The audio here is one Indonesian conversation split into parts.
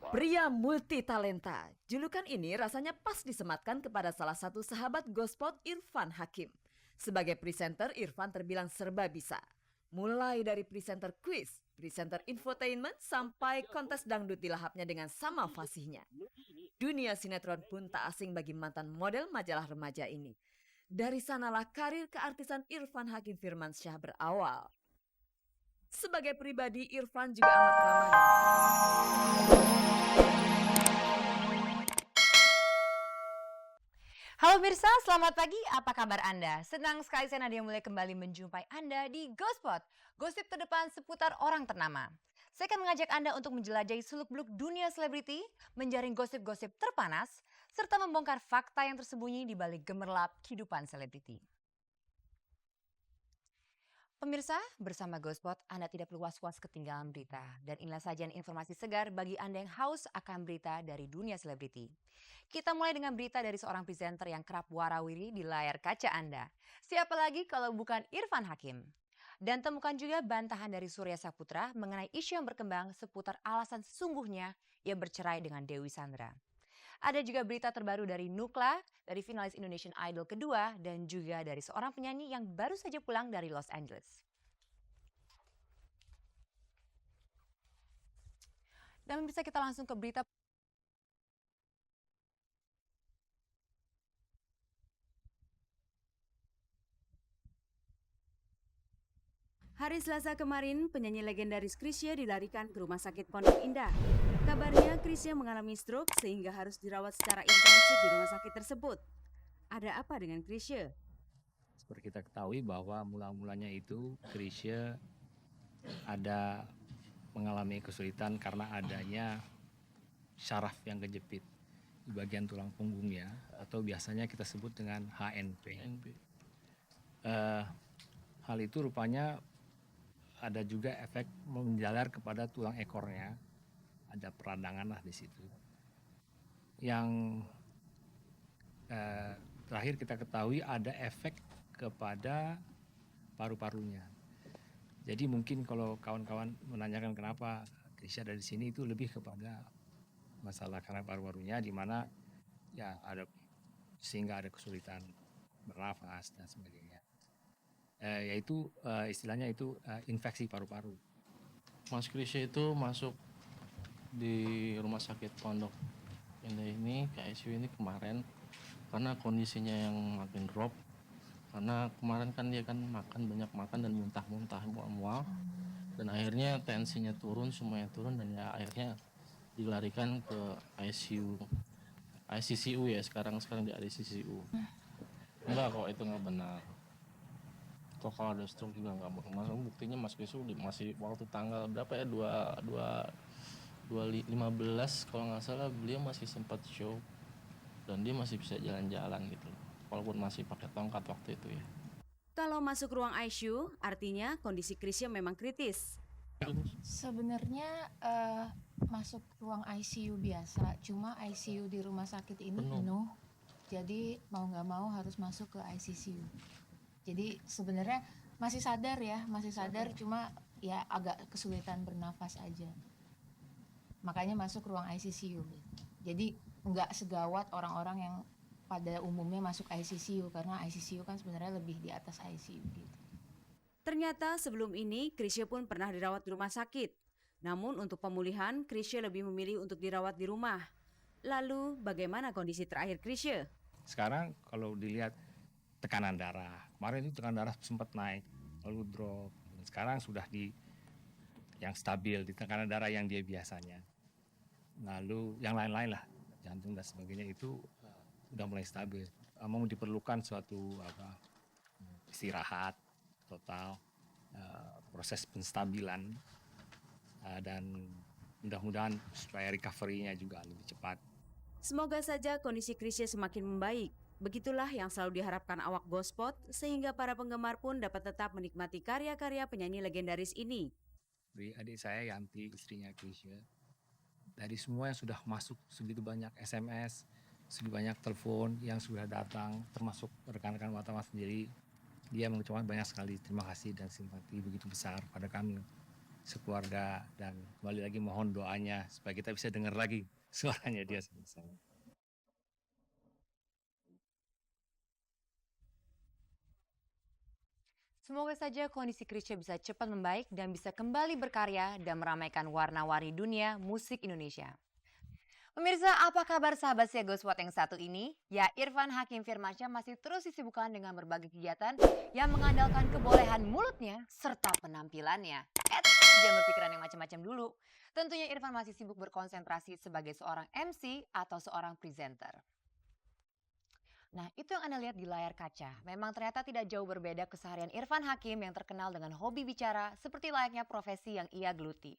Pria multitalenta, julukan ini rasanya pas disematkan kepada salah satu sahabat Gospot Irfan Hakim. Sebagai presenter, Irfan terbilang serba bisa. Mulai dari presenter quiz, presenter infotainment, sampai kontes dangdut dilahapnya dengan sama fasihnya. Dunia sinetron pun tak asing bagi mantan model majalah remaja ini. Dari sanalah karir keartisan Irfan Hakim Firmansyah berawal. Sebagai pribadi, Irfan juga amat ramah. Halo Mirsa, selamat pagi. Apa kabar Anda? Senang sekali saya Nadia mulai kembali menjumpai Anda di Ghospot, gosip terdepan seputar orang ternama. Saya akan mengajak Anda untuk menjelajahi seluk-beluk dunia selebriti, menjaring gosip-gosip terpanas, serta membongkar fakta yang tersembunyi di balik gemerlap kehidupan selebriti. Pemirsa, bersama Ghospot, Anda tidak perlu was-was ketinggalan berita. Dan inilah sajian informasi segar bagi Anda yang haus akan berita dari dunia selebriti. Kita mulai dengan berita dari seorang presenter yang kerap warawiri di layar kaca Anda. Siapa lagi kalau bukan Irfan Hakim? Dan temukan juga bantahan dari Surya Saputra mengenai isu yang berkembang seputar alasan sesungguhnya ia bercerai dengan Dewi Sandra. Ada juga berita terbaru dari Nukla, dari finalis Indonesian Idol kedua, dan juga dari seorang penyanyi yang baru saja pulang dari Los Angeles. Dan bisa kita langsung ke berita. Hari Selasa kemarin, penyanyi legendaris Chrisye dilarikan ke Rumah Sakit Pondok Indah. Kabarnya Chrisye mengalami stroke sehingga harus dirawat secara intensif di rumah sakit tersebut. Ada apa dengan Chrisye? Seperti kita ketahui bahwa mula-mulanya itu Chrisye ada mengalami kesulitan karena adanya syaraf yang kejepit di bagian tulang punggungnya atau biasanya kita sebut dengan HNP. Hal itu rupanya ada juga efek menjalar kepada tulang ekornya, ada peradangan lah di situ. Yang terakhir kita ketahui ada efek kepada paru-parunya. Jadi mungkin kalau kawan-kawan menanyakan kenapa Chrisye ada di sini itu lebih kepada masalah karena paru-parunya di mana ya ada sehingga ada kesulitan bernafas dan sebagainya. Yaitu istilahnya itu infeksi paru-paru. Mas Chrisye itu masuk di rumah sakit Pondok Indah ini ke ICU ini kemarin karena kondisinya yang makin drop. Karena kemarin kan dia kan banyak makan dan muntah-muntah mual-mual, dan akhirnya tensinya turun, semuanya turun, dan ya akhirnya dilarikan ke ICCU ya, sekarang di ICCU. Enggak kok, itu nggak benar. Kok kalau ada stroke juga nggak benar. Buktinya Mas Chrisye masih waktu tanggal berapa ya, 15 kalau nggak salah beliau masih sempat show dan dia masih bisa jalan-jalan gitu, walaupun masih pakai tongkat waktu itu ya. Kalau masuk ruang ICU, artinya kondisi Chrisye memang kritis. Sebenarnya masuk ruang ICU biasa, cuma ICU di rumah sakit ini penuh. Jadi mau nggak mau harus masuk ke ICCU. Jadi sebenarnya masih sadar, cuma ya agak kesulitan bernafas aja. Makanya masuk ruang ICCU. Jadi nggak segawat orang-orang yang pada umumnya masuk ICCU, karena ICCU kan sebenarnya lebih di atas ICU gitu. Ternyata sebelum ini Chrisye pun pernah dirawat di rumah sakit. Namun untuk pemulihan, Chrisye lebih memilih untuk dirawat di rumah. Lalu bagaimana kondisi terakhir Chrisye? Sekarang kalau dilihat tekanan darah, kemarin itu tekanan darah sempat naik lalu drop, dan sekarang sudah di yang stabil di tekanan darah yang dia biasanya. Lalu yang lain-lain lah, jantung dan sebagainya itu udah mulai stabil. Memang diperlukan suatu istirahat total, proses penstabilan, dan mudah-mudahan supaya recovery-nya juga lebih cepat. Semoga saja kondisi Chrisye semakin membaik. Begitulah yang selalu diharapkan awak Ghospot, sehingga para penggemar pun dapat tetap menikmati karya-karya penyanyi legendaris ini. Dari adik saya Yanti, istrinya Chrisye, dari semua yang sudah masuk segitu banyak SMS, segitu banyak telepon yang sudah datang, termasuk rekan-rekan wartawan sendiri, dia mengucapkan banyak sekali terima kasih dan simpati begitu besar pada kami sekeluarga, dan kembali lagi mohon doanya supaya kita bisa dengar lagi suaranya dia sama-sama. Semoga saja kondisi Chrisye bisa cepat membaik dan bisa kembali berkarya dan meramaikan warna-warni dunia musik Indonesia. Pemirsa, apa kabar sahabat saya Ghostwatch yang satu ini? Ya, Irfan Hakim Firmansyah masih terus disibukkan dengan berbagai kegiatan yang mengandalkan kebolehan mulutnya serta penampilannya. Jangan berpikiran yang macam-macam dulu. Tentunya Irfan masih sibuk berkonsentrasi sebagai seorang MC atau seorang presenter. Nah, itu yang Anda lihat di layar kaca. Memang ternyata tidak jauh berbeda keseharian Irfan Hakim yang terkenal dengan hobi bicara seperti layaknya profesi yang ia geluti.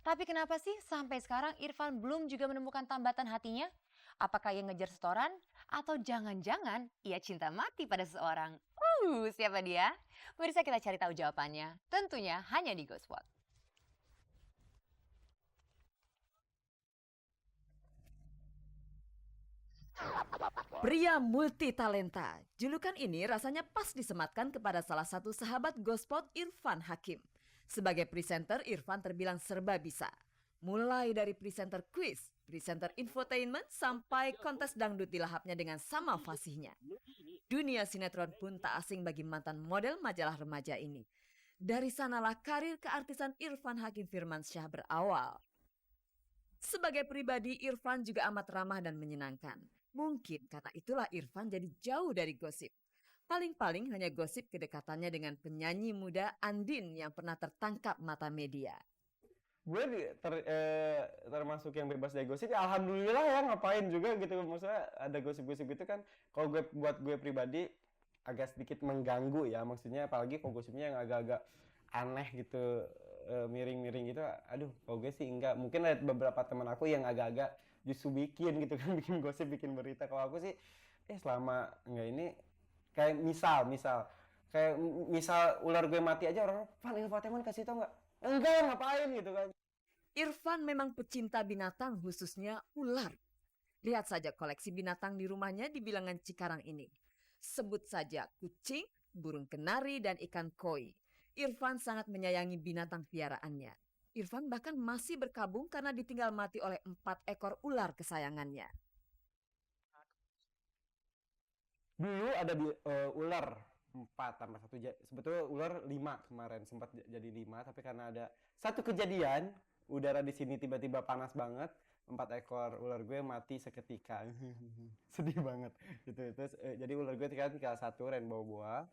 Tapi kenapa sih sampai sekarang Irfan belum juga menemukan tambatan hatinya? Apakah ia ngejar setoran? Atau jangan-jangan ia cinta mati pada seseorang? Siapa dia? Pemirsa, kita cari tahu jawabannya. Tentunya hanya di Ghostwatch. Pria multi talenta, julukan ini rasanya pas disematkan kepada salah satu sahabat Ghostwatch Irfan Hakim. Sebagai presenter, Irfan terbilang serba bisa. Mulai dari presenter quiz, presenter infotainment, sampai kontes dangdut dilahapnya dengan sama fasihnya. Dunia sinetron pun tak asing bagi mantan model majalah remaja ini. Dari sanalah karir keartisan Irfan Hakim Firmansyah berawal. Sebagai pribadi, Irfan juga amat ramah dan menyenangkan. Mungkin karena itulah Irfan jadi jauh dari gosip. Paling-paling hanya gosip kedekatannya dengan penyanyi muda Andin yang pernah tertangkap mata media. Gue termasuk yang bebas dari gosip, ya alhamdulillah ya, ngapain juga gitu. Maksudnya ada gosip-gosip gitu kan, kalau buat gue pribadi agak sedikit mengganggu ya, maksudnya apalagi kalau gosipnya yang agak-agak aneh gitu, miring-miring gitu. Aduh, kalau gue sih enggak. Mungkin ada beberapa teman aku yang agak-agak justru bikin gitu kan, bikin gosip, bikin berita. Kalau aku sih selama enggak ini, kayak misal ular gue mati aja, orang Van, infotainment kasih tau nggak? Enggak, ngapain gitu kan. Irfan memang pecinta binatang, khususnya ular. Lihat saja koleksi binatang di rumahnya di bilangan Cikarang ini. Sebut saja kucing, burung kenari, dan ikan koi. Irfan sangat menyayangi binatang piaraannya. Irfan bahkan masih berkabung karena ditinggal mati oleh 4 ekor ular kesayangannya. Dulu ada ular 4 tambah 1, sebetulnya ular 5 kemarin, sempat jadi 5, tapi karena ada satu kejadian, udara di sini tiba-tiba panas banget, 4 ekor ular gue mati seketika. Sedih banget gitu. Terus jadi ular gue tinggal 1, rainbow boa.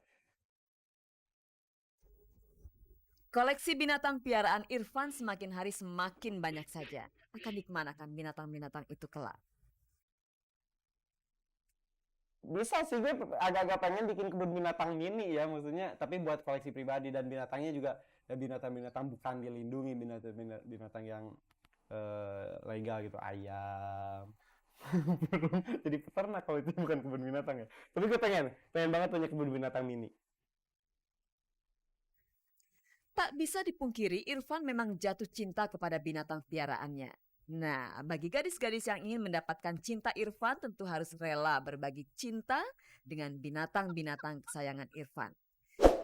Koleksi binatang piaraan Irfan semakin hari semakin banyak saja. Akan dikemanakan binatang-binatang itu kelak? Bisa sih, gue agak-agak pengen bikin kebun binatang mini ya, maksudnya, tapi buat koleksi pribadi, dan binatangnya juga binatang-binatang bukan dilindungi, binatang yang legal gitu, ayam. Burung. Jadi peternak kalau itu bukan kebun binatang ya. Tapi gue pengen banget punya kebun binatang mini. Tak bisa dipungkiri, Irfan memang jatuh cinta kepada binatang piaraannya. Nah, bagi gadis-gadis yang ingin mendapatkan cinta Irfan tentu harus rela berbagi cinta dengan binatang-binatang kesayangan Irfan.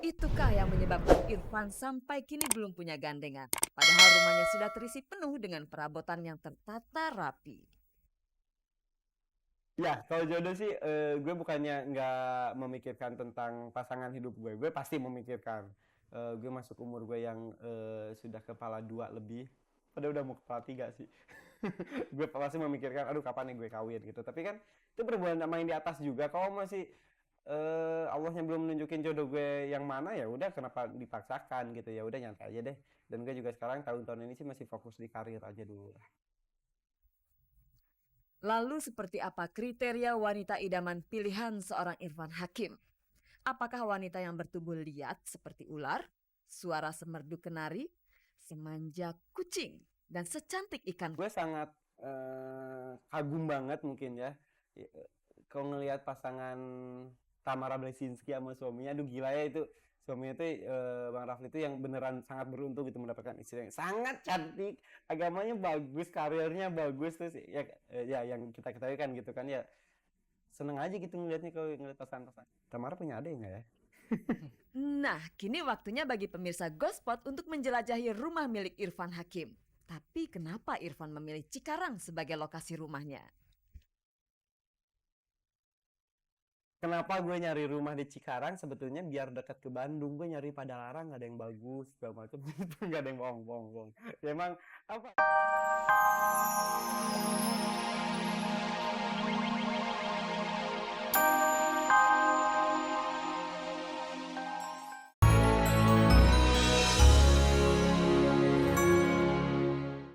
Itukah yang menyebabkan Irfan sampai kini belum punya gandengan, padahal rumahnya sudah terisi penuh dengan perabotan yang tertata rapi. Ya, kalau jodoh sih gue bukannya nggak memikirkan tentang pasangan hidup gue. Gue pasti memikirkan. Gue masuk umur gue yang sudah kepala 2 lebih. Padahal udah mau kepala 3 sih. Gue pasti memikirkan, aduh kapan nih gue kawin gitu. Tapi kan itu berhubungan sama yang di atas juga. Kalau masih Allahnya belum menunjukin jodoh gue yang mana, ya udah kenapa dipaksakan gitu, ya udah nyantai aja deh. Dan gue juga sekarang tahun-tahun ini sih masih fokus di karir aja dulu. Lalu seperti apa kriteria wanita idaman pilihan seorang Irfan Hakim? Apakah wanita yang bertubuh liat seperti ular, suara semerdu kenari, semanja kucing, dan secantik ikan? Gue sangat kagum banget mungkin ya, kalau ngelihat pasangan Tamara Blesinski sama suaminya. Aduh gila ya, itu suaminya tuh Bang Rafli itu yang beneran sangat beruntung gitu mendapatkan istri yang sangat cantik, agamanya bagus, karirnya bagus, terus ya yang kita ketahui kan gitu kan ya. Seneng aja gitu ngeliatnya kalau ngeliat pasangan-pasangan. Tamara punya adik nggak ya? Nah, kini waktunya bagi pemirsa Ghospot untuk menjelajahi rumah milik Irfan Hakim. Tapi kenapa Irfan memilih Cikarang sebagai lokasi rumahnya? Kenapa gue nyari rumah di Cikarang? Sebetulnya biar dekat ke Bandung. Gue nyari Padalarang nggak ada yang bagus, segala macam. Nggak ada yang bohong. Ya emang apa?